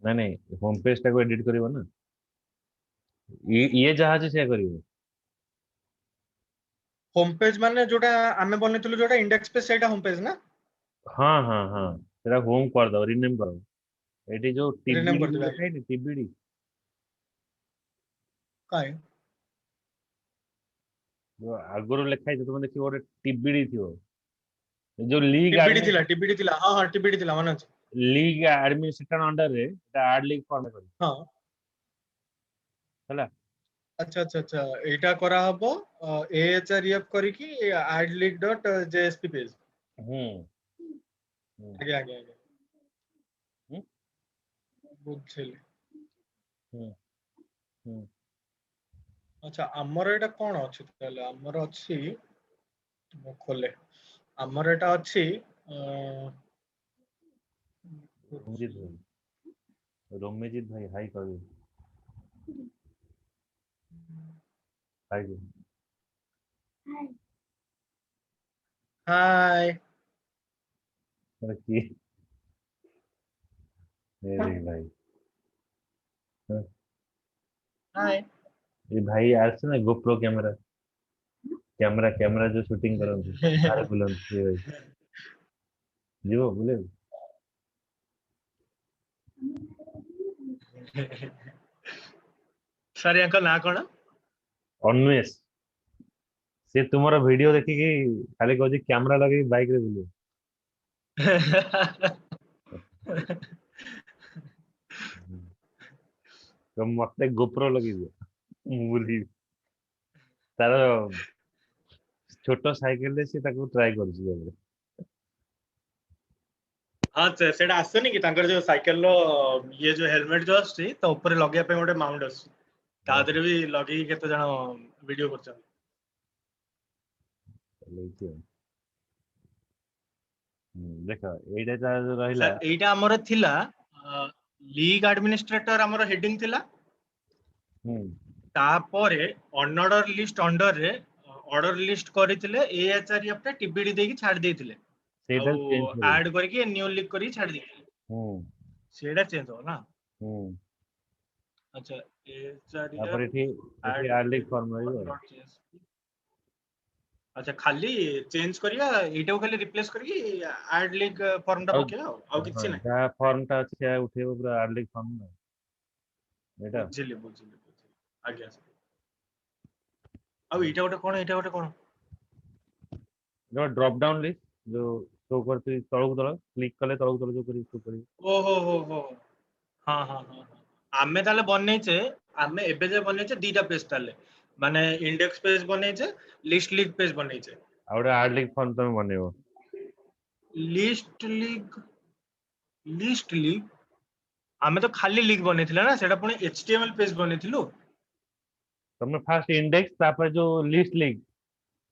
नहीं नहीं home page टाको एडिट करिवो ना ये जहाँ से शेयर करिवो होम पेज माने जोटा आमे बनेतलु जोटा इंडेक्स पेज सेटा होम पेज ना हाँ हाँ हाँ तेरा होम कर दो रिनेम करो एटी जो रिनेम टीबीडी कर देबे लिखा है टीबीडी काई जो आगुरु लिखा है तुम देखियो गोटे टीबीडी थियो जो लीग टीबीडी थिला हां हां टीबीडी थिला माने अछि लीग एडमिनिस्ट्रेटर अंडर रे एटा एड लीग फॉर्म करी हां हला अच्छा अच्छा अच्छा एटा करा हबो एएचआरएफ करी की adleak.jsp पेज हम्म हम्म आगे आगे आगे हम्म बुझिली हम्म हम्म अच्छा हमर एटा कोन अछि ताले हमर अछि मो खोले हमर एटा अछि रंजीत भाई रोमेजीत भाई हाई कर हाई हाय अरे की मेरे भाई हाँ, हाय ये भाई आज से ना गोप्रो कैमरा कैमरा कैमरा जो शूटिंग करते बाहर बुलाते ये भाई जीवो बोले सर अंकल ना कोन अन्वेष से तुम्हारा वीडियो देखिकी खाली कहूँ कैमरा लगे बाइक रे बुले तो मत गोप्रो लगी दियो बुली तार छोट साइकेल रे से ताको ट्राई करछि जबरे हाँ सेटा आसनी कि तांकर जो साइकिल रो ये जो हेलमेट जो आछि तो ऊपर लगे पे गोटे माउंट आछि ता देरे भी लगे केते जण वीडियो करछन लेके देखो एटा जो रहिला सर एटा हमर थिला लीग एडमिनिस्ट्रेटर हमर हेडिंग थिला हम्म तापरे अनऑर्डर लिस्ट अंडर रे ऑर्डर लिस्ट କରିଥିଲେ एएचआरएफ टा टीबीडी देकी छाड़ ଦେଇଥିଲେ सेटा चेंज ଆଉ करियो ऐड करके न्यू लिक करके छाड़ ଦେଇଥିଲେ हम्म सेटा चेंज हो ना हम्म अच्छा तापर एएचआरएफ एठी ऐड आर्लिक फॉर्म रहिबो डॉट अच्छा खाली चेंज करिया एटाको खाली रिप्लेस करके ऐड लिंक फॉर्म टा ଆଉ पकेया ଆଉ ହଁ କିଛି नाही ଯାହା ଫର୍ମ ଟା ଅଛି ସେୟା ଉଠେଇବ ପୁରା ଆର୍ଲିକ ଫର୍ମ ନା ଏଇଟା ବୁଝିଲି ଆଜ୍ଞା ଆଉ ଏଇଟା ଗୋଟେ କଣ जो ड्रॉप डाउन लिस्ट जो शो करती तळକୁ तळ क्लिक कले तळକୁ तळ जो करी शो करी ओहो हो हाँ हाँ हाँ आमे ताले बनेइछे आमे एबे जे बनेइछे दीटा पेज ताले माने इंडेक्स पेज बनेइछे लिस्ट लीग पेज बनेइछे ଆଉ ଗୋଟେ ଆର୍ଲିକ ଫର୍ମ ତମେ ବନେଇବ लिस्ट लीग आमे तो खाली लीग बनेइथिला ना सेटा पुणी एचटीएमएल पेज बनेइथिलु ତମେ ଫାଷ୍ଟ ଇଣ୍ଡେକ୍ସ ତାପରେ जो लिस्ट लिंक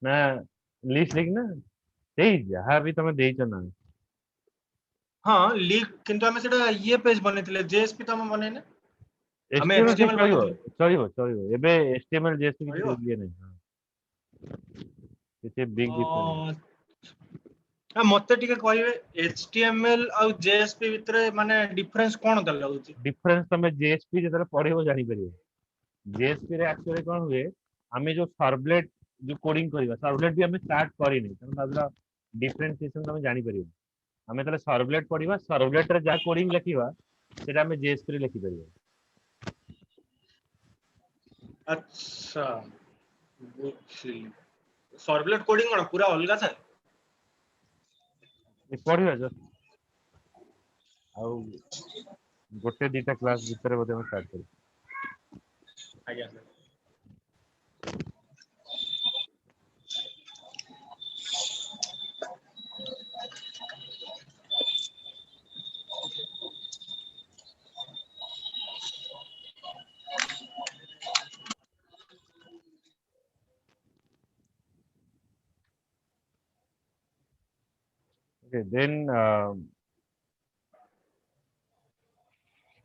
ना लिस्ट लिंक ना ସେଇ ଯାହା ବି ତମେ ଦେଇଛ ନା हाँ लीग किंतु आमे सेटा ये पेज बनेइथिले जेएसपी तो आमे बनेइने आमे HTML ସେ एचटीएमएल ଚଳିବ बनेइथिलु ଚଳିବ ଚଳିବ ଏବେ HTML JS କିଛି चलिबो ଇଏ ନାହିଁ କିଛି ବିଗ ଡିଫରେନ୍ସ मते टिके कहबे एचटीएमएल और जेएसपी भितरे माने डिफरेंस कोन दल लाଗୁଛି डिफरेंस तमे JSP ଯେତେବେଳେ ପଢିବ ଜାଣିପାରିବ JSP ରେ एक्चुअली कौन हुए हमें जो सर्वलेट जो कोडिंग करिवा सर्वलेट भी हमें स्टार्ट करिनी तमे भाबला डिफरेंशिएशन तमे जानि परिबो हमें तले सर्वलेट पढिबा सर्वलेट रे जा कोडिंग लिखिबा सेटा हमें JSP रे लिखि परिबो अच्छा बुझिली सर्वलेट कोडिंग कोन पूरा अलगा था ए पढिबा जो आउ गोटे दिटा क्लास भितर बोधे हम स्टार्ट करी आज्ञा ओके देन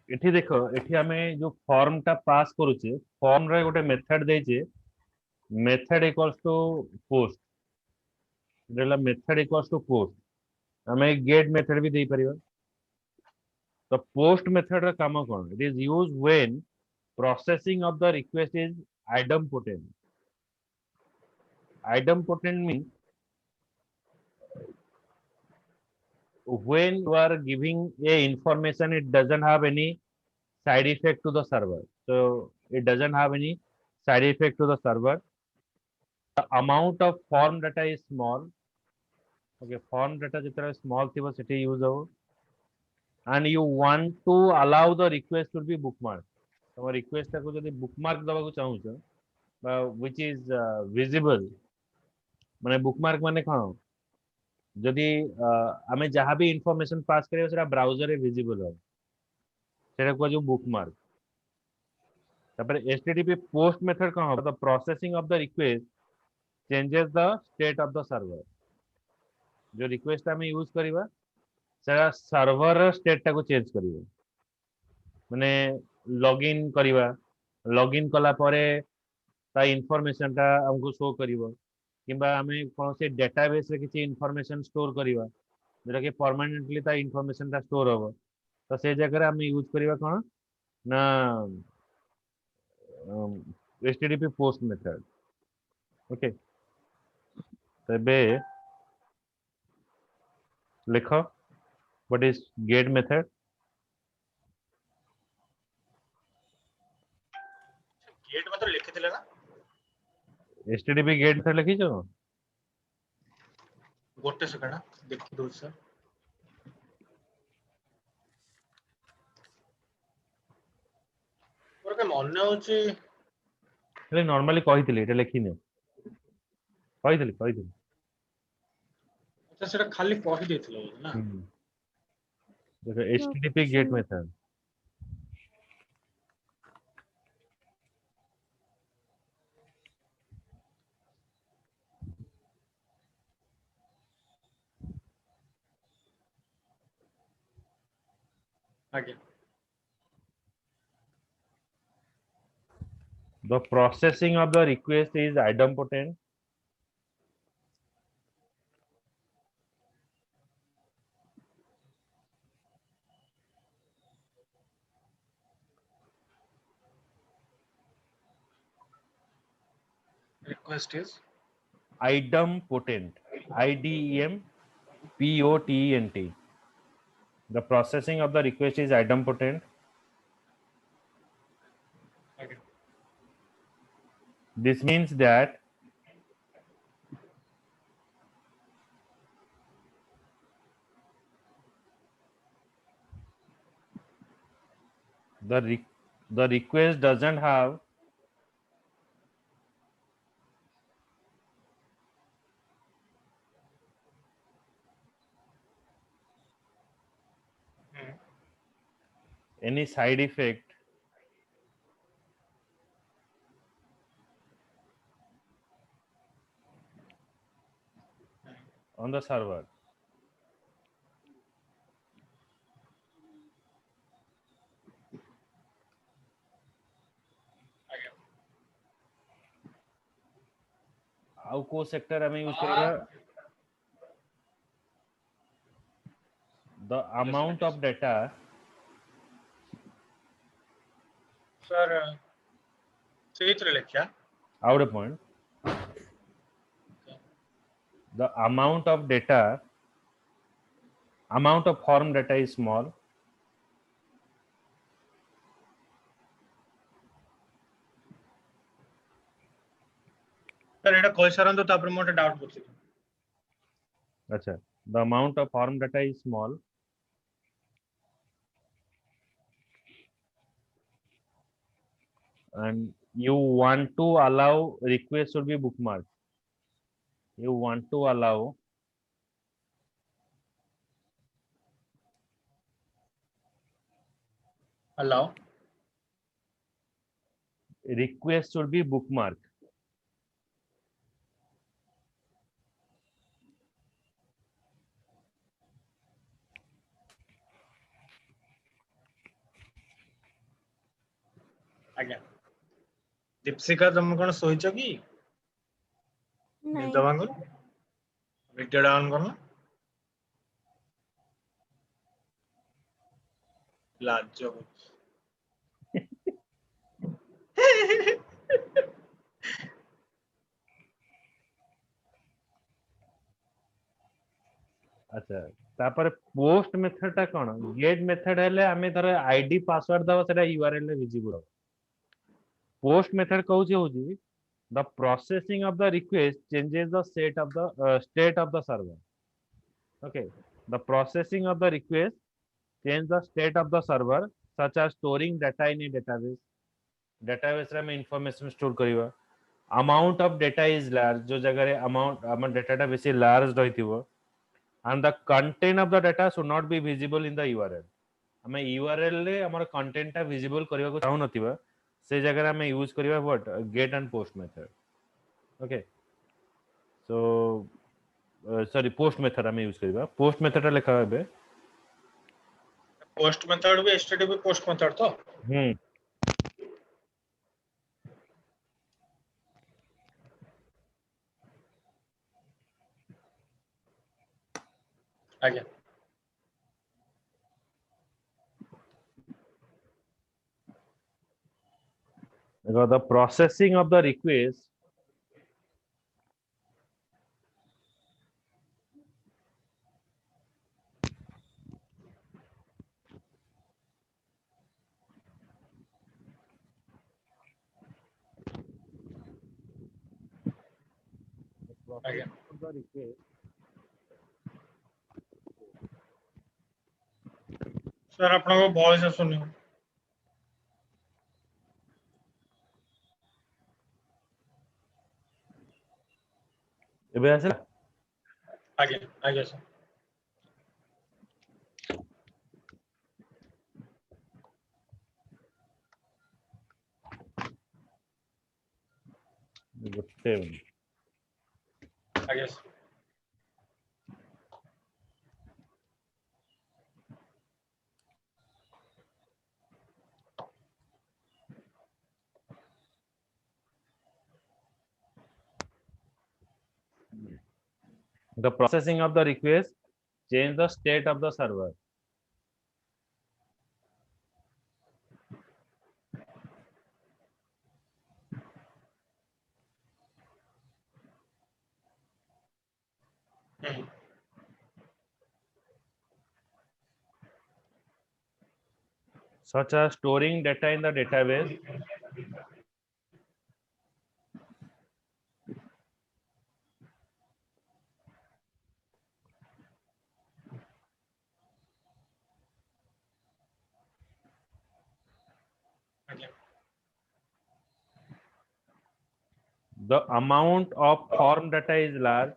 एठी देखो एठी हमें जो फॉर्म टा पास करूचे फॉर्म रे गोटे मेथड देचे मेथड इक्वल्स टू पोस्ट देला मेथड इक्वल्स टू पोस्ट हमें गेट मेथड भी दे परिबा The post method ର କାମ କଣ? It is used when processing of the request is idempotent. Idempotent means when you are giving a information, it doesn't have any side effect to the server. So it doesn't have any side effect to the server. The amount of form data is small. Okay, form data ଯେତେବେଳେ small ଥିବ ସେଠି use ହବ. And you want to allow the request to be bookmarked. ତମ request ଟାକୁ ଯଦି bookmark ଦବାକୁ ଚାହୁଁଛ ବା which is visible, ମାନେ bookmark ମାନେ କଣ? ଯଦି ଆମେ ଯାହା ବି information pass କରିବା ସେଟା browser ରେ visible ହବ, ସେଟା କୁହାଯିବ bookmark. ତାପରେ HTTP post method କଣ ହବ? The processing of the request changes the state of the server. जो request ଆମେ use କରିବା ସେଟା server ର state ଟାକୁ change କରିବ. ମାନେ login କରିବା, login କଲା ପରେ ତା information ଟା ଆମକୁ show କରିବ, କିମ୍ବା ଆମେ କୌଣସି database ରେ କିଛି information store କରିବା ଯୋଉଟା କି permanently ତା information ଟା store ହବ, ତ ସେ ଜାଗାରେ ଆମେ use କରିବା କଣ ନା HTTP post method. Okay, ତେବେ ଲେଖ what is get method? Get मात्र लिखिथिले ना HTTP get method ଲେଖିଛ? गोटे सेकंड देखि दो सर मोर के मन होची ହେଲେ normally କହିଥିଲି ଏଟା ଲେଖିନି, କହିଥିଲି अच्छा सेटा खाली कहि देथिलो ना देखो HTTP get method. आगे The processing of the request is idempotent. Request is Idempotent. IDEMPOTENT. The processing of the request is idempotent. आगे This means that the request doesn't have any side effect on the server. आगे ଆଉ କୋ sector ଆମେ use କରିବା? The amount of data sir सेहितरे लेख्या out of point. The amount of form data is small. Sir एटा कहि सरन तो तापर मोटे डाउट करछि अच्छा, the amount of form data is small and you want to allow request should be bookmarked. You want to allow request should be bookmarked. आज्ञा दीपशिका तुम कोन सोइछ की नहीं दवांगु वीडियो डाउन करना लाजो अच्छा तापर पोस्ट मेथड टा कोन गेट मेथड हेले हमें धर आईडी पासवर्ड दवा सेटा यूआरएल रे विजिबल पोस्ट मेथड कहूची होची the processing of the request changes the state of the server. Okay, the processing of the request change the state of the server, such as storing data in a database. Database रे में information store करिवा. Amount of data is large. जो जगह रे amount amount data टा बेसी large रहिथिबो. And the content of the data should not be visible in the URL. हमें URL रे हमर content टा visible करिवा को चाहू नथिबा. से जगह रे हमें use करिवा what get and post method. Okay, so sorry post method हमें यूज करिवा. Post method टा लिखा है पोस्ट मेथड भी एचटीटीपी पोस्ट मेथड तो आगे the processing of the request आगे of the request सर आपन को वॉइस सुनियो एबे आसे आगे आगे सर गोटे आगे sir the processing of the request change the state of the server. Such as storing data in the database, आगे the amount of form data is large,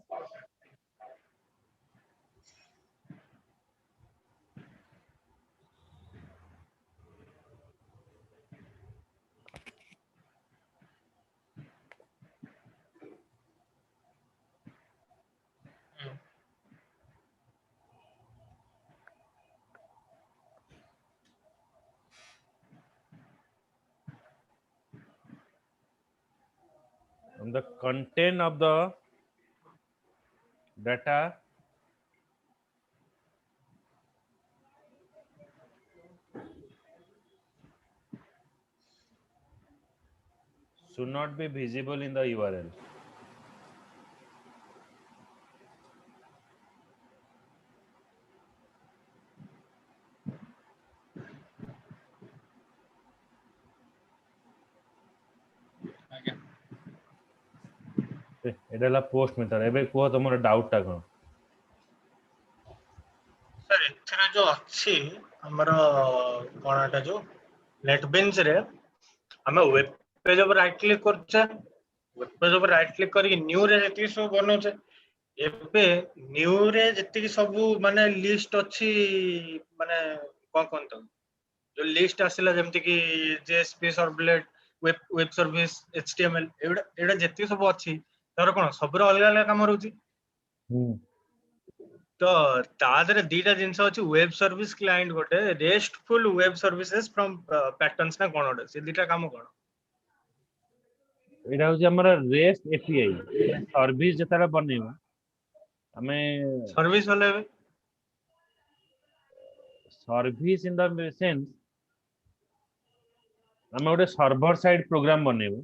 and the content of the data should not be visible in the URL. आगे एटा ला post method एबे को तमरो doubt टा कोन sir एथरा जो अछि हमर कोनाटा जो NetBeans रे हमें वेब पेज पर राइट क्लिक करछे वेब पेज पर राइट क्लिक करके न्यू रे जति सब बनौछे एबे न्यू रे जति सब माने लिस्ट अछि माने कोन कोन तो जो लिस्ट आसिला जेमति कि JSP servlet web service HTML एडा जति सब अछि तार कोन सब रे अलग अलग काम रहउची तो तादरे दीटा जिंस अछि वेब सर्विस क्लाइंट गोटे restful web services from patterns ना कोन ओडे से दीटा काम कोन एटा होची हमर रेस्ट एपीआई सर्विस जतारा बनेबा हमें सर्विस वाले सर्विस इन द सेंस आम गोटे सर्वर साइड प्रोग्राम बनइबो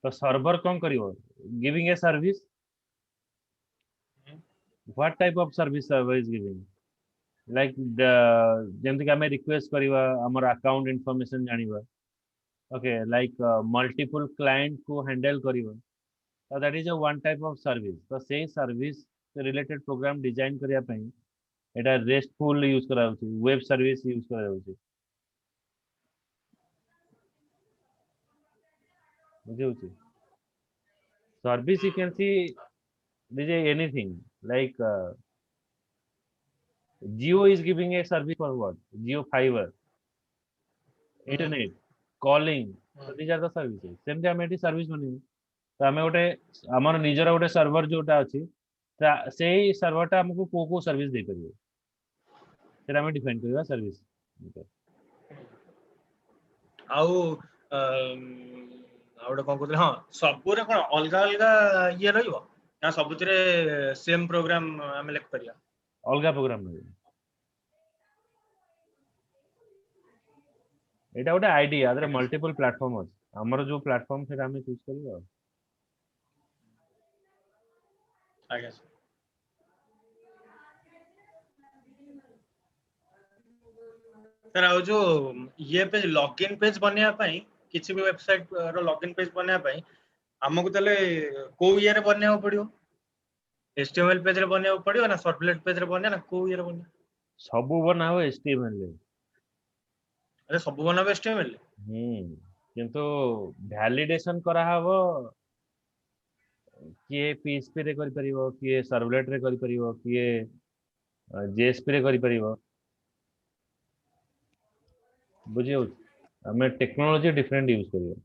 तो सर्वर कौन करिवो giving a service what type of service server is giving like जेमति कि आम रिक्वेस्ट करवा हमर अकाउंट इन्फॉर्मेशन जानिबा ओके लाइक मल्टीपल क्लाइंट को हैंडल करवा तो that is a one type of service तो सेही सर्विस रिलेटेड प्रोग्राम डिजाइन करिया पई एटा रेस्टफुल यूज करा होची वेब सर्विस यूज करा होची बुझे होची service you can see this is anything like Jio is giving a service for what? Jio fiber, internet, calling. So these are the services. सेमती आम एटी सर्विस बनी तो आम गोटे आमर निजर गोटे सर्वर जोटा अच्छी से सर्वरटा आमको को सर्विस दे परियो सेटा आम डिफाइन करबा सर्विस आउ आउटे कोन कहते हां सबुरे कोन अलगा अलगा ये रहइबो ना सबुतिरे सेम प्रोग्राम हम लिख परिया अलगा प्रोग्राम नहीं एटा गोटे आईडिया अदर मल्टीपल प्लेटफॉर्म अछि हमर जो प्लेटफॉर्म सेटा हम चूज करबा आगे सर आउ जो ये पेज लॉगिन पेज बनिया पई किसी भी वेबसाइट रो लॉगिन पेज बनिया पई हमकु तले को ईयर बनिया पड़ियो एचटीएमएल पेज रे बनिया पड़ियो ना सर्वलेट पेज रे बनिया ना को ईयर बनिया सब बनाओ एचटीएमएल ले अरे सब बनाबे एचटीएमएल किंतु वैलिडेशन करा हबो किए पीएचपी रे करि परिबो किए सर्वलेट रे करि परिबो किए जेएसपी रे करि परिबो बुझियो हमें टेक्नोलॉजी डिफरेंट यूज करियो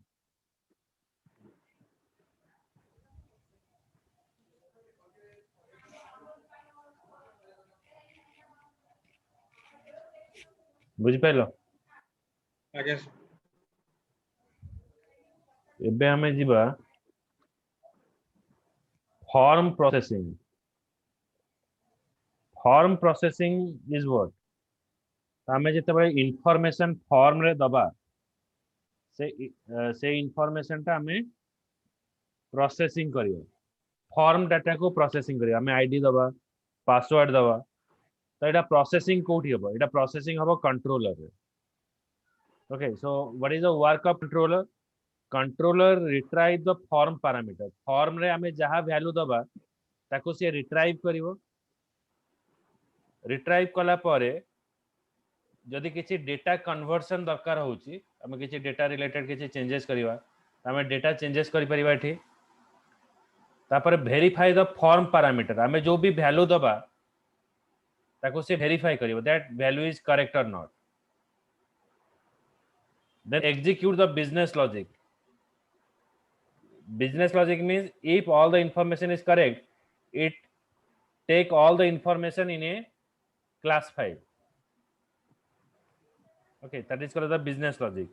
बुझि पाइलो आगे एबे हमें जिबा फॉर्म प्रोसेसिंग इज व्हाट हमें जेते इंफॉर्मेशन फॉर्म रे दबा से इंफॉर्मेशन टा हमें प्रोसेसिंग करियो फॉर्म डाटा को प्रोसेसिंग करियो हमें आईडी दबा पासवर्ड दबा तो एटा प्रोसेसिंग कोठी हबो एटा प्रोसेसिंग हबो कंट्रोलर रे okay so what is the work of controller retrieve the form parameter form रे हमें जहां वैल्यू दबा ताको से रिट्राइव करिवो रिट्राइव कला परे जदि किसी डेटा कन्वर्सन दरकार होची हमें किसी डेटा रिलेटेड किसी चेंजेस करिवा हमें डेटा चेंजेस करि परिबा एठी तापर वेरीफाई द फॉर्म पैरामीटर हमें जो भी वैल्यू दबा ताको से वेरीफाई करिवो that value is correct or not then execute the business logic means if all the information is correct it take all the information in a class file okay that is called the business logic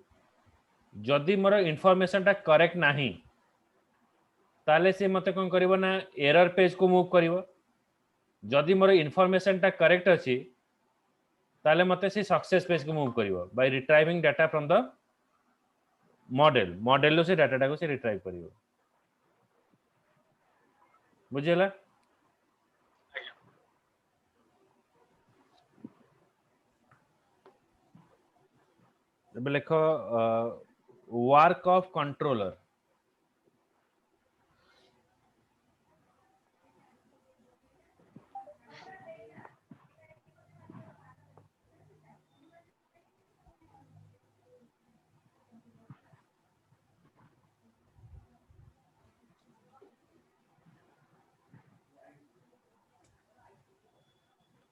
जदि मोर information टा correct नाही ताले से मते कोन करिवो ना एरर पेज को मूव करिवो जदि मोर इंफॉर्मेशन टा करेक्ट अछि ताले मते से सक्सेस पेज को मूव करिवो by retrieving data from the model लो से डाटा को से रिट्राइव करिवो बुझेला अब लिखो work of controller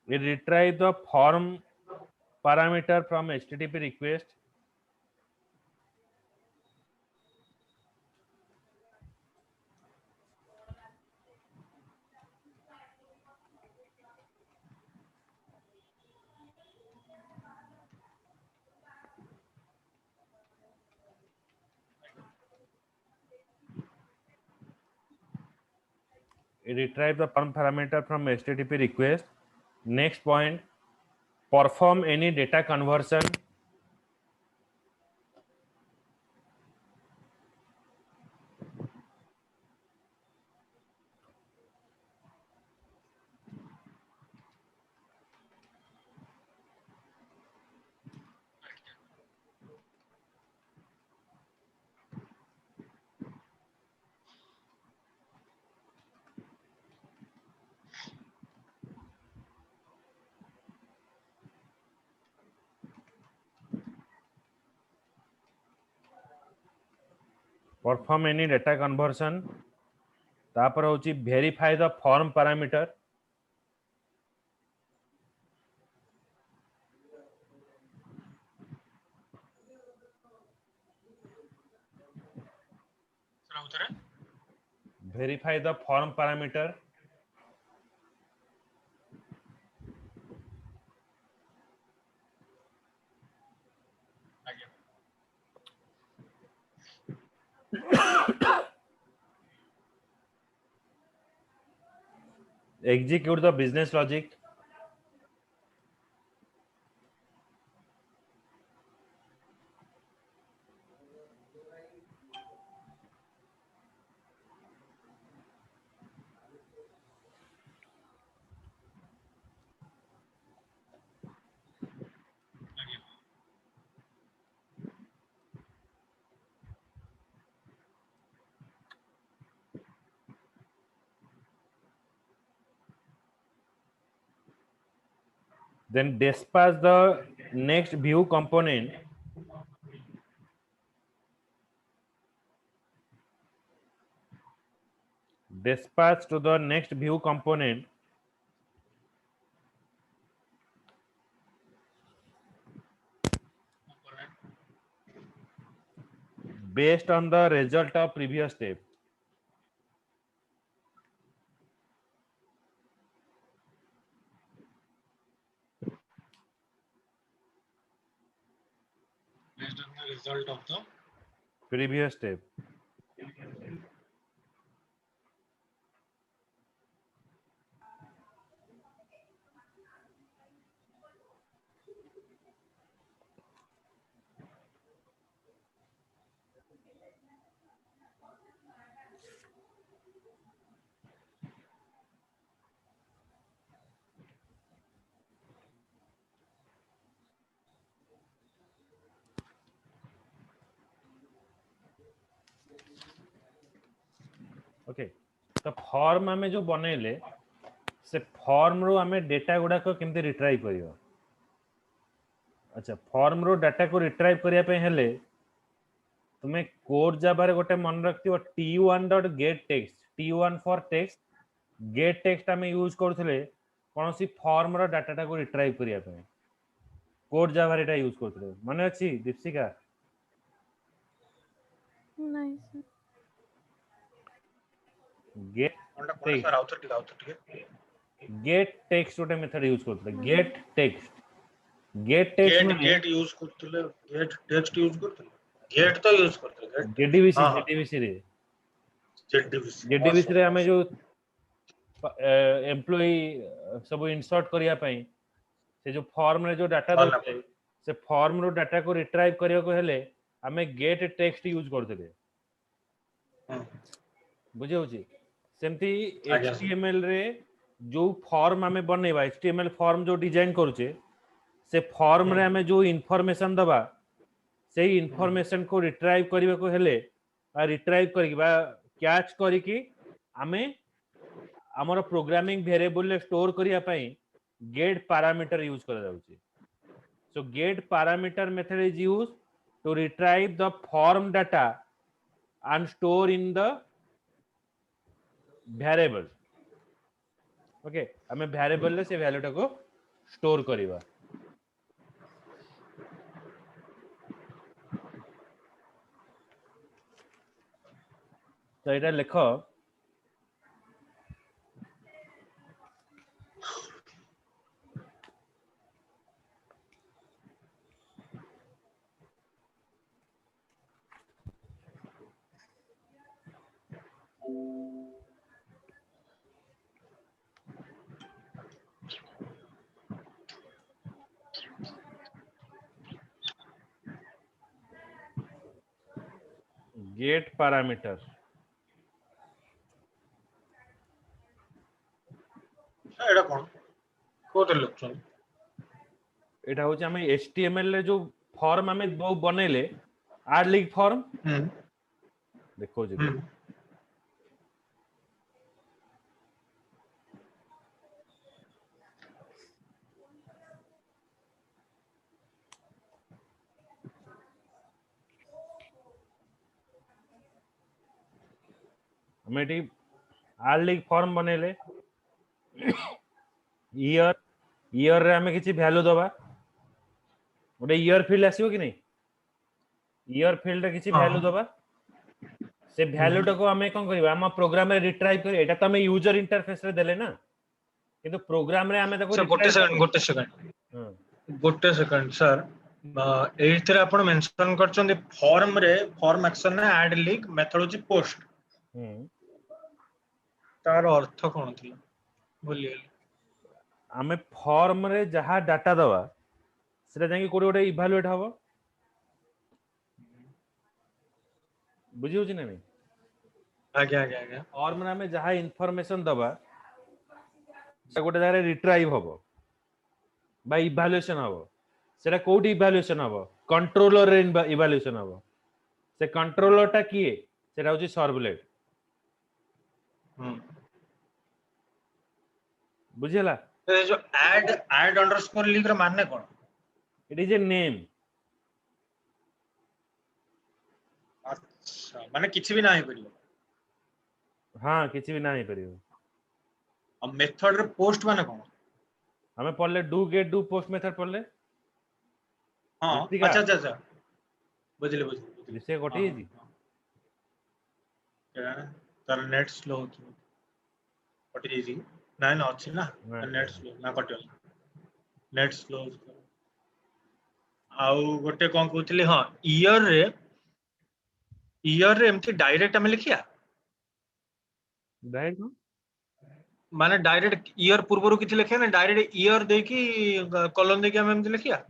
it retrieve the form parameter from http request it retrieve the form parameter from http request next point perform any data conversion, perform any data conversion, तापर होची verify the form parameter, verify the form parameter, execute the business logic, then dispatch the next view component, dispatch to the next view component based on the result of previous step. Based on the result of the Previous step. Okay तो form आमे जो बनेले से form रो आमे data गुडा को केमते retrieve करियो अच्छा form रो data को रिट्राइव करिया पे हेले तुमे कोड जाबारे गोटे मन रखतियो t1.getText t1 for text gate text आमे यूज करथले कोनसी फॉर्म रो डाटा को रिट्राइव करिया पे कोड जाबारे एटा यूज करथले माने अछि दीप्सिका नहीं सर गेट कोन सर आउटर ठीक गेट टेक्स्ट गोटे मेथड यूज करथले गेट टेक्स्ट माने गेट यूज करथले गेट टेक्स्ट यूज करथले गेट तो यूज करथले जेडीबीसी रे जेडीबीसी रे हमें जो एम्प्लॉय सब इंसर्ट करिया पई से जो फॉर्म रे जो डाटा दउते से फॉर्म रो डाटा को रिट्राइव करिया को हेले हमें गेट टेक्स्ट यूज करथले बुझे होची सेमती एचटीएमएल रे जो फॉर्म हमें बनेबा एचटीएमएल फॉर्म जो डिजाइन करूचे से फॉर्म रे हमें जो इंफॉर्मेशन दबा से इंफॉर्मेशन को रिट्राइव करिवे को हेले आ रिट्राइव करी बा कैच करी कि हमें हमर प्रोग्रामिंग वेरिएबल रे स्टोर करिया पई गेट पैरामीटर यूज कर जाउची so get parameter method is used to retrieve the form data and store in the variable okay हमें वेरिएबल ले से वैल्यू टा को स्टोर करिवा तो एटा लेखो गेट पैरामीटर एटा कोन कोते लिखछन एटा होचे हमें HTML रे जो फॉर्म हमें दो बनेले आड लिंक फॉर्म देखो जी हमें टी आड लिंक फॉर्म बनेले ईयर ईयर रे हमें किछि वैल्यू दबा ओडे ईयर फील्ड आसीबो कि नहीं ईयर फील्ड रे किछि वैल्यू दबा से वैल्यू टाको हमें कोन करबा हम प्रोग्राम रे रिट्राइव कर एटा त हमें यूजर इंटरफेस रे देले ना किंतु प्रोग्राम रे हमें ताको सर गोटे सेकंड सर एइथरे आपण मेंशन करछन फॉर्म रे फॉर्म एक्शन रे ऐड लिंक मेथड होची पोस्ट तार अर्थ कोन थिला बोलिए हमें फॉर्म रे जहा डाटा दवा सेटा जाके कोडे कोडे इवैल्यूएट हबो बुझियो छी ना नहीं आगे फॉर्म रे हमें जहा इंफॉर्मेशन दवा से गोटे जगह रिट्राइव हबो बा इवैल्यूएशन हबो सेटा कोडी इवैल्यूएशन हबो कंट्रोलर रे इवैल्यूएशन हबो से कंट्रोलर टा किए सेटा होची सर्वलेट बुझियला तो जो ऐड अंडरस्कोर लिंक रे माने कोन इट इज ए नेम अच्छा माने किछि भी नाही परियो हां किछि भी नाही परियो अब मेथड रे पोस्ट माने कोन हमें पढ़ले do get do post method पढ़ले हां अच्छा बुझले विषय गोटे जी तर नेट स्लो होतो कटी जी ना ना अछि ना नेट स्लो ना कटियो नेट स्लो आउ गोटे कोन कहउतली हां ईयर रे एमती डायरेक्ट हम लिखिया डायरेक्ट माने डायरेक्ट ईयर पूर्वरु किछि लिखिया ना डायरेक्ट ईयर दे की कॉलम दे की हम एमती लिखिया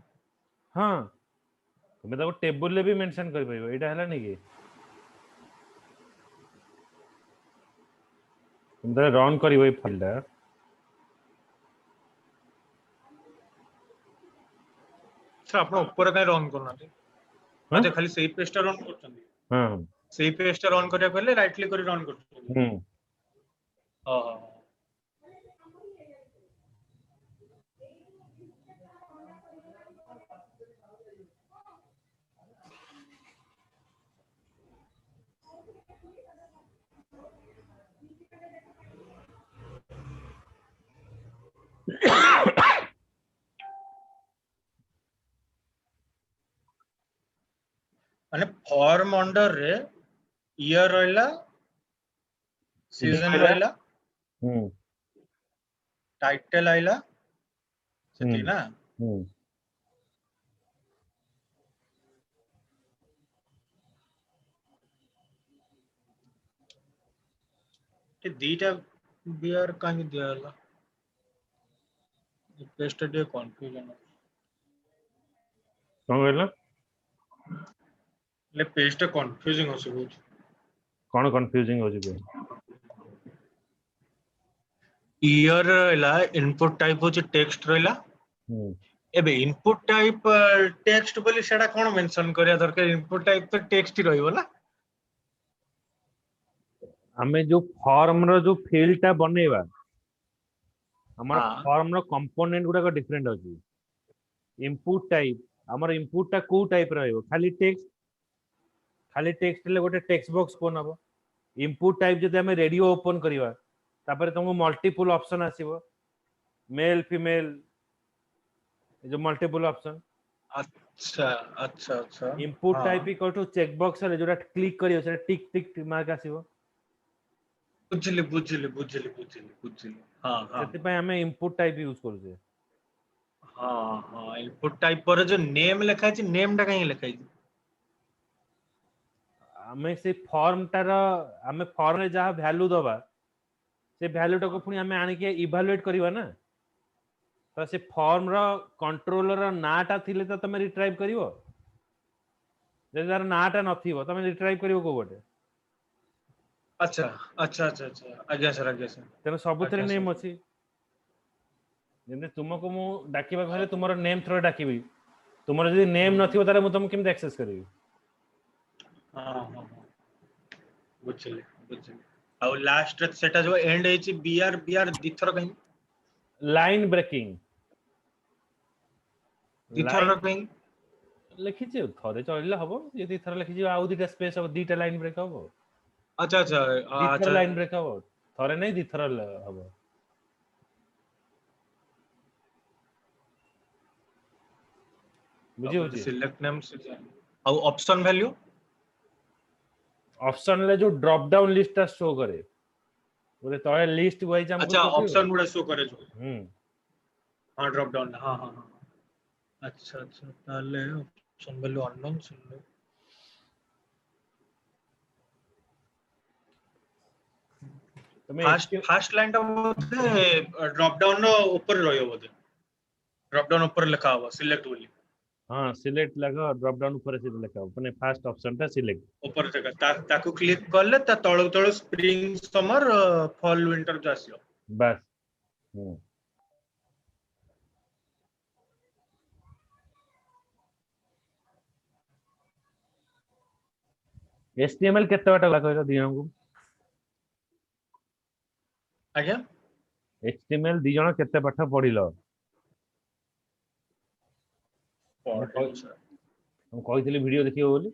हां तुमे ताको टेबल ले भी मेंशन कर परबो एटा हला नै कि तुम तो रन करिवो ए फाइलटा सर आपण ऊपर काई रन करना अच्छा खाली सेव पेज टा रन करछन्ती हां सेव पेज टा रन करिया पहले राइट क्लिक करी रन करछन्ती हां माने फॉर्म अंडर रे ईयर रहला सीजन रहला टाइटल आइला सेती ना ते दीटा बियर काहे दियाला पेस्ट डे कंफ्यूजन कोन कहला ले पेज टा कंफ्यूजिंग होसी बहुत कोन कंफ्यूजिंग हो जे ईयर रहला इनपुट टाइप होची टेक्स्ट रहला एबे इनपुट टाइप टेक्स्ट बोली सेडा कोन मेंशन करिया दरकार इनपुट टाइप तो टेक्स्ट ही रहइबो ना हमें जो फॉर्म रो जो फील्ड टा बनेबा हमर फॉर्म रो कंपोनेंट गुडा को डिफरेंट होची इनपुट टाइप हमर इनपुट टा को टाइप रहइबो खाली टेक्स्ट ले गोटे टेक्स्ट बॉक्स कोन हबो इनपुट टाइप जदि हमें रेडियो ओपन करिवा तापर तुमको मल्टीपल ऑप्शन आसीबो मेल फीमेल जो मल्टीपल ऑप्शन अच्छा input type equal to check box रे जोटा क्लिक करियो से टिक टिक मार्क आसीबो बुझिली हां सेति पय हमें इनपुट टाइप यूज करू जे हां इनपुट टाइप पर जो नेम लिखा छै नेम टा कहीं लिखा छै हमें से फॉर्म टार हमें फॉर्म रे जहा वैल्यू दबा से वैल्यू टा को पुनी हमें आने के इवैल्यूएट करबा ना तो से फॉर्म रो कंट्रोलर रो नाटा थिले तो तमे रिट्राइव करिवो ଯଦି ତାର ନାଁଟା ନଥିବ ତମେ ରିଟ୍ରାଇଭ୍ କରିବ କୋଉ ପଟେ? अच्छा अच्छा अच्छा अच्छा आज्ञा सर आज्ञा सर ତେଣୁ ସବୁଥିରେ आज्ञा ନେମ୍ सर ଅଛି। ଯେମିତି ତୁମକୁ ମୁଁ ଡାକିବାକୁ ହେଲେ ତୁମର ନେମ୍ ଥ୍ରୋ ଡାକିବି, ତୁମର ଯଦି ନେମ୍ ନଥିବ ତାହେଲେ ମୁଁ ତମକୁ କେମିତି ଆକ୍ସେସ୍ କରିବି? हाँ हाँ हाँ बुझिले बुझिले ଆଉ ଲାଷ୍ଟ ସେଟା ଯୋଉ ଏଣ୍ଡ ହେଇଛି ବିଆର ଦିଥର କାହିଁ ଲାଇନ୍ ବ୍ରେକିଂ ଦିଥର ଲାଇନ୍ କାହିଁ ଲେଖିଛି, ଥରେ ଚଳିଲେ ହବ, ଯଦି ଥର ଲେଖିଯିବ ଆଉ ଦିଟା ସ୍ପେସ୍ ହବ, ଦିଟା ଲାଇନ୍ ବ୍ରେକ୍ ହବ, अच्छा अच्छा ଦିଥର अच्छा ଲାଇନ୍ ବ୍ରେକ୍ ହବ, ଥରେ ନାଇଁ ଦିଥର ହବ। ବୁଝି ହଉଛି? सिलेक्ट नेम ଆଉ ଅପସନ ଭ୍ୟାଲ୍ୟୁ ଅପସନ ରେ ଯୋଉ ଡ୍ରପ ଡାଉନ ଲିଷ୍ଟ ଟା ଶୋ କରେ, ଗୋଟେ ତଳେ ଲିଷ୍ଟ ୱାଇଜ ଆମକୁ अच्छा ଦେଖେଇବ। ऑप्शन गुड़ा शो करे जो ହୁଁ हाँ ड्रॉप डाउन हाँ हाँ हाँ अच्छा अच्छा ताले ऑप्शन वैल्यू अननोन सिलेक्ट ତମେ फास्ट HTML फास्ट लाइन टा बोधे ड्रॉप डाउन रो ऊपर रहयो बोधे ड्रॉप डाउन ऊपर लिखा हुआ सिलेक्ट बोली ହଁ ସିଲେକ୍ଟ ଲାଗ, ଡ୍ରପ ଡାଉନ ଉପରେ ସିଲେକ୍ଟ ଲେଖା ହବ, ମାନେ ଫାଷ୍ଟ ଅପସନ ଟା ସିଲେକ୍ଟ। ऊपर जगह ताकू क्लिक करले ता तळो तळो स्प्रिंग समर फॉल विंटर जो आसियो ବାସ୍। ହୁଁ HTML କେତେ ବାଟ ଗଲା କହିଲ ଦି ଜଣଙ୍କୁ? आज्ञा HTML ଦି ଜଣ କେତେ ପାଠ ପଢିଲ? ମୁଁ କହିଥିଲି ଭିଡିଓ ଦେଖିବ ବୋଲି।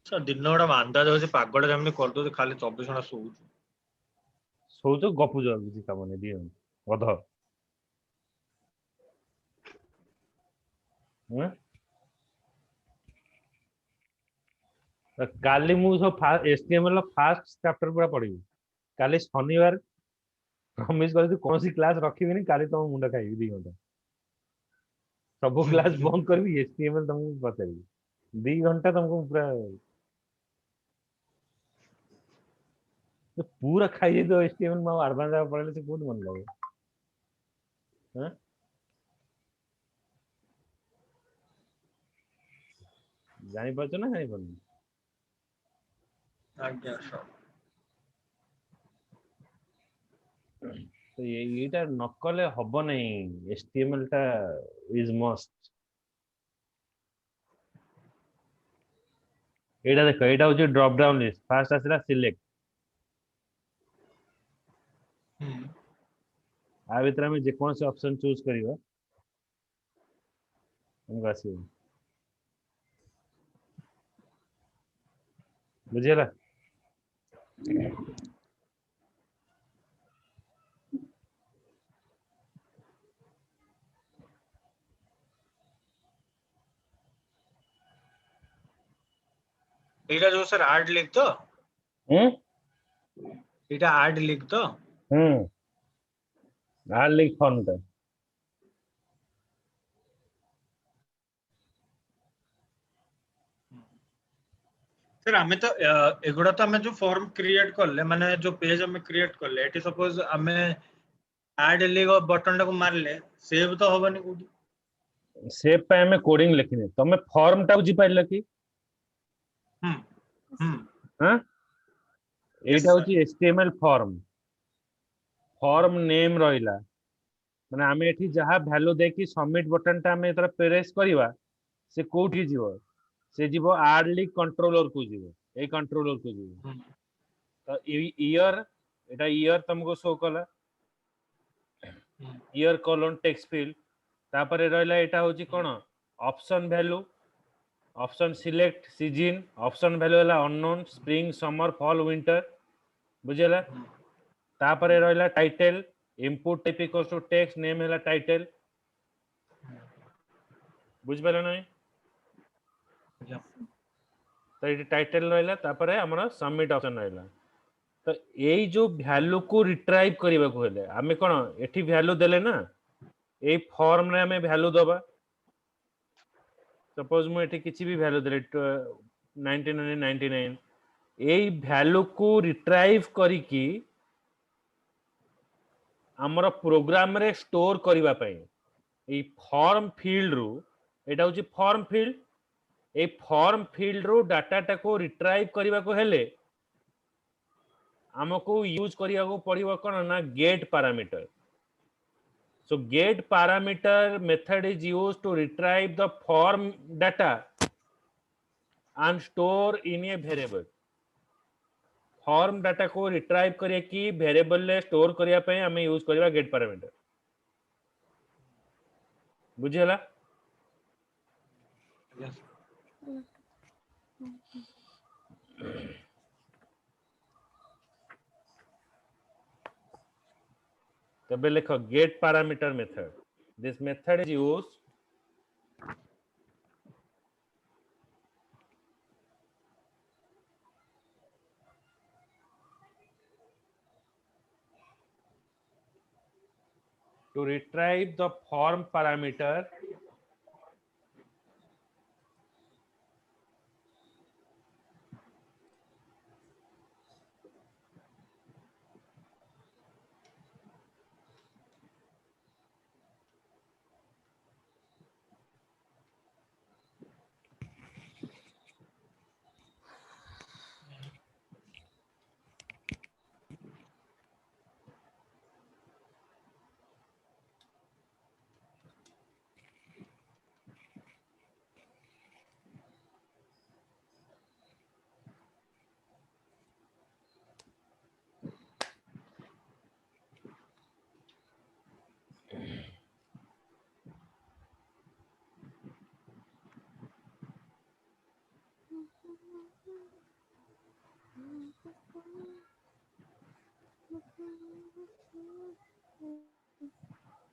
सर दिन गुड़ा मांदा जाଉଛି ପାଗଟା ଯେମିତି କରିଦଉଛି ଖାଲି 24 ଘଣ୍ଟା ଶୋଉଛୁ ଶୋଉଛ ଗପୁଛ, କିଛି କାମ ନାହିଁ, ଦି ଜଣ ଗଧ। କାଲି ମୁଁ ସବୁ HTML ର ଫାଷ୍ଟ ଚାପ୍ଟର ପୁରା ପଢିବି। କାଲି ଶନିବାର ପ୍ରମିସ କରିଛି କୌଣସି କ୍ଲାସ ରଖିବିନି, କାଲି ତମ ମୁଣ୍ଡ ଖାଇବି 2 ଘଣ୍ଟା। ସବୁ କ୍ଲାସ ବନ୍ଦ କରିବି, HTML ତମକୁ ପଚାରିବି 2 ଘଣ୍ଟା, ତମକୁ ପୁରା ପୁରା ଖାଇଯାଇଥିବ HTML। ମୁଁ ଆଡଭାନ୍ସ ପଳେଇଲେ ସେ କୋଉଠି ମନେ ଲାଗେ? ଜାଣିପାରୁଛ ନା ଜାଣିପାରୁନି? आज्ञा सर ତ ଏଇଟା ନ କଲେ ହବ ନାହିଁ। HTML ଟା ଇଜ ମଷ୍ଟ। ଏଇଟା ଦେଖ, ଏଇଟା ହଉଛି ଡ୍ରପ ଡାଉନ ଲିଷ୍ଟ। ଫାଷ୍ଟ ଆସିଲା ସିଲେକ୍ଟ, ଆ ଭିତରେ ଆମେ ଯେକୌଣସି ଅପସନ ଚୁଜ କରିବା ଆମକୁ ଆସିବ। ବୁଝିହେଲା? ଏଇଟା ଯୋଉ सर ଆଡ୍ ଲିଙ୍କ ତ ଏଇଟା ଆଡ୍ ଲିଙ୍କ ତ ଆଡ୍ ଲିଙ୍କ ଫର୍ମ ଟା सर हमें तो एगुड़ा तो हमें जो फॉर्म क्रिएट करले माने जो पेज हमें क्रिएट करले एटी सपोज हमें ऐड लिंक बटन टा को मारले सेव तो होबनी कोडी सेव पे हमें कोडिंग लिखने, तमे फॉर्म टा बुझी पाइल कि? हां एटा होची HTML फॉर्म। फॉर्म नेम रहिला माने हमें एठी जहा वैल्यू देखि सबमिट बटन टा हमें तरा प्रेस करिवा, से कोठी जीवो? से जीवो ऐड लिंक कंट्रोलर को जीवो, ए कंट्रोलर को जीवो। तो ईयर, एटा ईयर तुमको शो कला, ईयर कोलन टेक्स्ट फील्ड। तापरे रहला एटा होची कोन? Option value, option select season, option value हला unknown, spring summer fall winter. बुझेला? तापरे रहला title, input type equals to text, name हला टाइटल। बुझ पाले नै? तो ये टाइटल रहला, तापरे हमरा सबमिट ऑप्शन रहला। तो एई जो वैल्यू को रिट्राइव करिबा को हेले हमें कोन एठी वैल्यू देले ना, एई फॉर्म रे हमें वैल्यू दबा। सपोज मु एठी किछि भी वैल्यू देले 1999, एई वैल्यू को रिट्राइव करी की हमर प्रोग्राम रे स्टोर करिबा पई एई फॉर्म फील्ड रु एटा होची फॉर्म फील्ड ए फॉर्म फील्ड रो डाटा टाको रिट्राइव करबा को हेले हमको यूज करिया को पड़िबो कोन ना get parameter. So get parameter method is used to retrieve the form data and store in a variable. Form data को रिट्राइव करिया कि वेरिएबल ले स्टोर करिया पे हमें यूज करिवा गेट पैरामीटर. बुझियला? Yes. तबे लिखो get parameter method. This method is used to retrieve the form parameter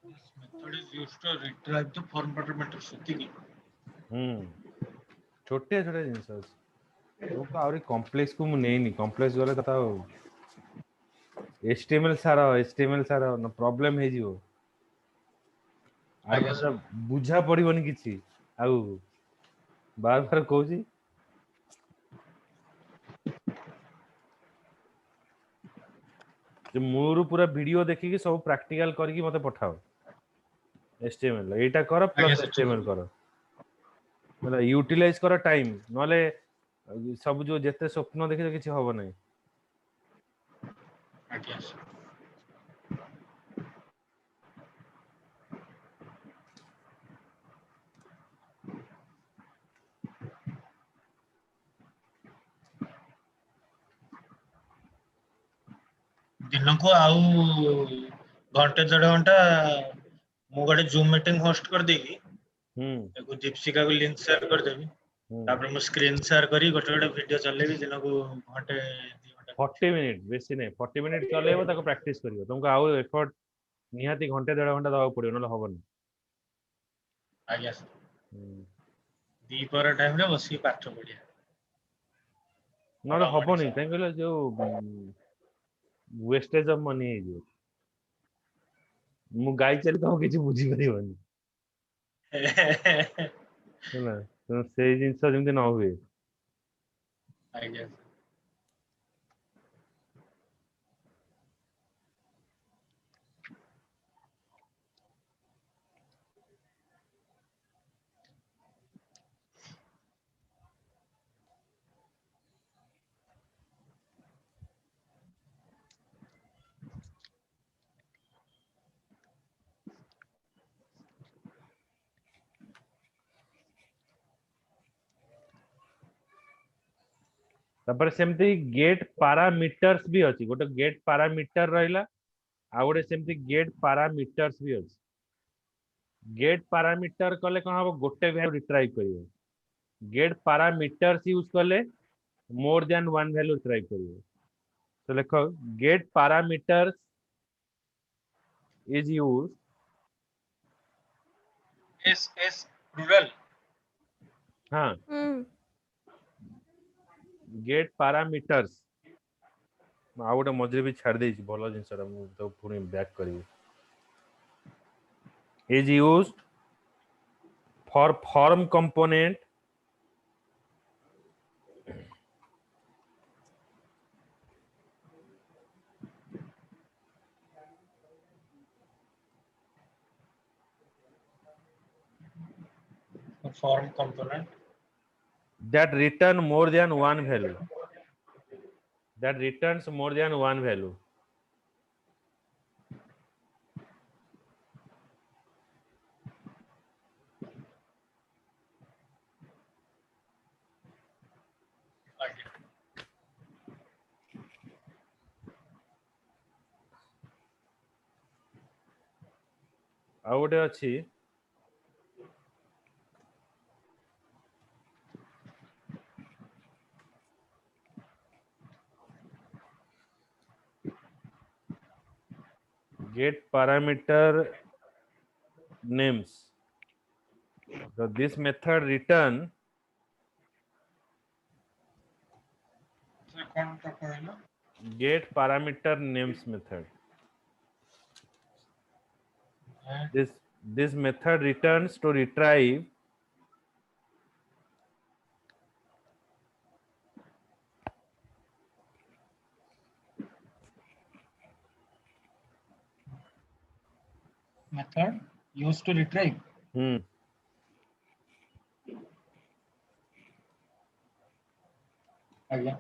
This method is used to retrieve the form parameter ସେତିକି. छोटे छोटे जिंस तो आउरी कॉम्प्लेक्स को मु नेनी कॉम्प्लेक्स गले कथा एचटीएमएल सारा न प्रॉब्लम हे जिवो आर ଆଜ୍ଞା sir. बुझा पड़िबनी किछि आउ बार बार कहूची जे मोर पूरा वीडियो देखि कि सब प्रैक्टिकल करके मते पठाओ एचटीएमएल एटा कर ଆଜ୍ଞା प्लस sir. एचटीएमएल कर मतलब यूटिलाइज कर टाइम नले सब जो जेते स्वप्न देखि किछि होबो नै. ଆଜ୍ଞା sir. ଦିନକୁ ଆଉ ଘଣ୍ଟେ ଦେଢ଼ ଘଣ୍ଟା ମୁଁ ଗୋଟେ ଜୁମ୍ ମିଟିଂ ହୋଷ୍ଟ କରିଦେଇକି ତାକୁ ଦୀପଶିକା କୁ ଲିଙ୍କ ସେୟାର କରିଦେବି. ତାପରେ ମୁଁ ସ୍କ୍ରିନ୍ ସେୟାର କରି ଗୋଟେ ଗୋଟେ ଭିଡିଓ ଚଲେଇବି ଦିନକୁ ଘଣ୍ଟେ 2 ଘଣ୍ଟା. 40 मिनिट बेसी नहीं 40 मिनिट चलेबो ताको प्रैक्टिस करियो तुमको आउ एफर्ट निहाती घंटे 1.5 घंटा दबाव पड़ियो नले होबनी. ଆଜ୍ଞା sir. ଦିପହର ଟାଇମ ରେ ବସିକି ପାଠ ପଢିବା. नले होबनी काहे कहले जो वेस्टेज ऑफ मनी हे जो मु गाई चली तो किछि बुझी परिबनी होला तो सेई जिंस जेमति न हुए. ଆଜ୍ଞା sir. तापर सेमति गेट पैरामीटर्स भी अछि गोटे गेट पैरामीटर रहिला आ गोटे सेमति गेट पैरामीटर्स भी अछि. गेट पैरामीटर कले कोन हबो गोटे वैल्यू रिट्राइव करियो गेट पैरामीटर्स यूज कले more than one value retrieve करियो. तो लिखो get parameters is used as plural. हाँ गेट पैरामीटर्स आ गोटे मझे भी छाड़ देछि भलो जिंसरा मु तो पुनी बैक करियो is used for form component form component that return more than one value, that returns more than one value. ଆଜ୍ଞା ଆଉ ଗୋଟେ ଅଛି get parameter names. So this method return ସେ କଣ ତ କହିଲ get parameter names method. This method returns to retrieve method used to retrieve ଆଜ୍ଞା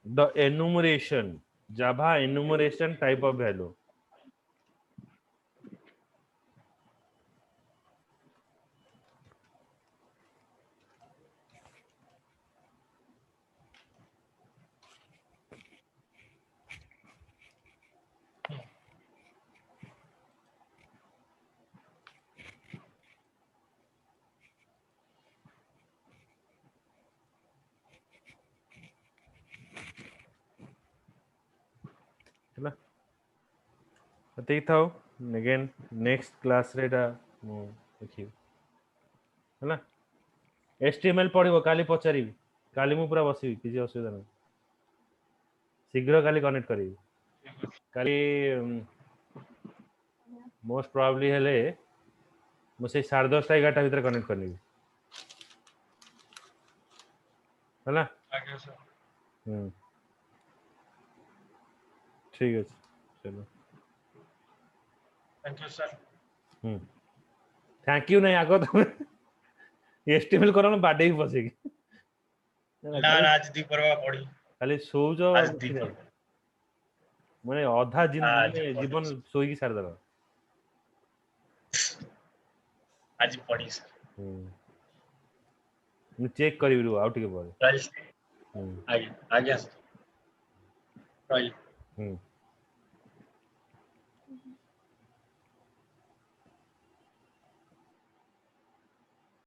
the enumeration, Java enumeration type of value. ହେଲା ଏତିକି ଥାଉ again next class ରେ ଏଟା ମୁଁ ଦେଖିବି ହେଲା HTML ପଢିବ କାଲି ପଚାରିବି କାଲି ମୁଁ ପୁରା ବସିବି କିଛି ଅସୁବିଧା ନାହିଁ ଶୀଘ୍ର କାଲି କନେକ୍ଟ କରିବି କାଲି ମୋଷ୍ଟ ପ୍ରୋବାବଲି ହେଲେ ମୁଁ ସେଇ 10:30 11ଟା ଭିତରେ କନେକ୍ଟ କରିନେବି ହେଲା ଆଜ୍ଞା ସାର୍ ଠିକ ଅଛି चलो thank you sir thank you नहीं आगो तुम HTML करो ना बाडे ही बसेगी ନା ନା ଆଜି ଦି ପରବା ପଢି ଖାଲି ଶୋଉଛ ଆଜି ଦି ଉଠିଯାଏ ପର ମାନେ ଅଧା ଆଜି ମାନେ ଜୀବନ ଶୋଇକି ସାରିଦେବ ଆଜି ପଢି ସାର୍ ମୁଁ ଚେକ୍ କରିବି ଆଉ ଟିକେ ପରେ ଆଜ୍ଞା ଆଜ୍ଞା ସାର୍ ରହିଲି